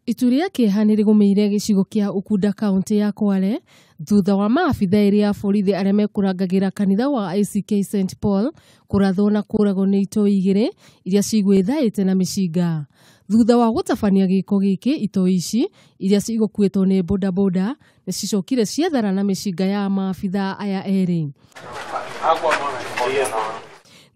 Ituria kihaniri gumeire gicigo kia Ukunda kaunti ya Kwale thutha wa maabitha eeri ya borithi aria makurangagira kanitha wa ACK St Paul kurathwo na kuragwo ni itoi igiri iria cigwithaite na micinga. Thutha wa gutabania giko giki itoi ici iria cigukuitwo ni bodaboda ni icokire ciethara na micinga ya maabitha aya eeri.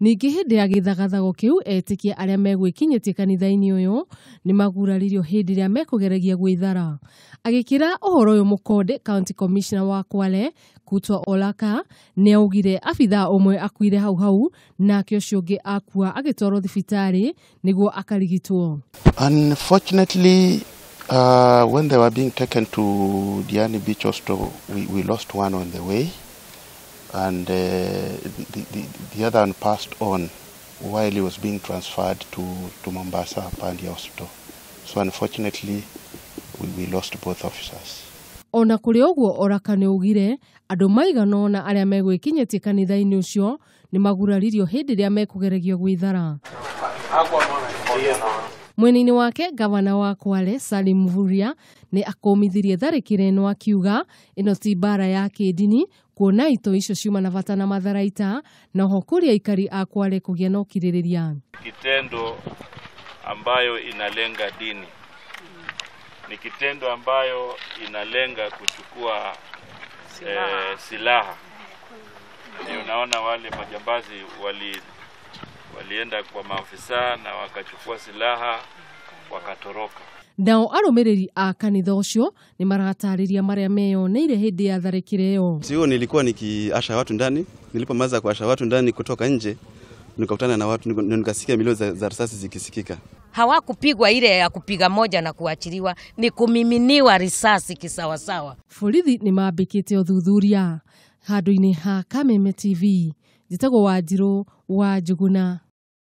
Ningi hindi ya githagathago kiu etikia aria megwikinyitie kanitha-ini uyu ni maguraririo hindi ria mekugeragia gwithara. Agikira Uhoro uyu mukonde county commissioner wa Kwale Kutswa Olaka ni augire abitha umwe akuire hau nake ucio ungi akua agitwarwo thibitari niguo akarigitwo. Unfortunately, when they were being taken to Diani Beach Hospital, we lost one on the way. And the other one passed on while he was being transferred to Mombasa Pandi Hospital. So unfortunately, we lost both officers. Ona kuri uguo Olaka ni ugire andu maiganona aria megwikinyitie kanitha-ini ucio ni maguraririo hindi ria mekugeregio gwithara. Mwena-ini wake gavana wa Kwale Salim Mvurya ni akomithirie tharikira ino akiuga ino ti bara ya kidini kuona itoi icio ciuma na bata na matharaita na hokuria ikari a Kwale kugia na ukiririria. Kitendo ambayo inalenga dini ni kitendo ambayo inalenga kuchukua silaha. Unaona wale majambazi walienda kwa maafisa na wakachukua silaha wakatoroka. Nao arumiriri a kanitha ucio ni maratariria maria meyoneire hindi ya tharikira iyo. Sio, nilikuwa nikiasha watu ndani, nilipomaliza kuasha watu ndani kutoka nje nikakutana na watu nikasikia milio za risasi zikisikika. Hawakupigwa ile ya kupiga moja na kuachiliwa, ni kumiminiwa risasi kisawasawa. Borithi ni mambikite uthuthuria. Handu-ini ha Kameme TV, njitagwo Wanjiru wa Njuguna.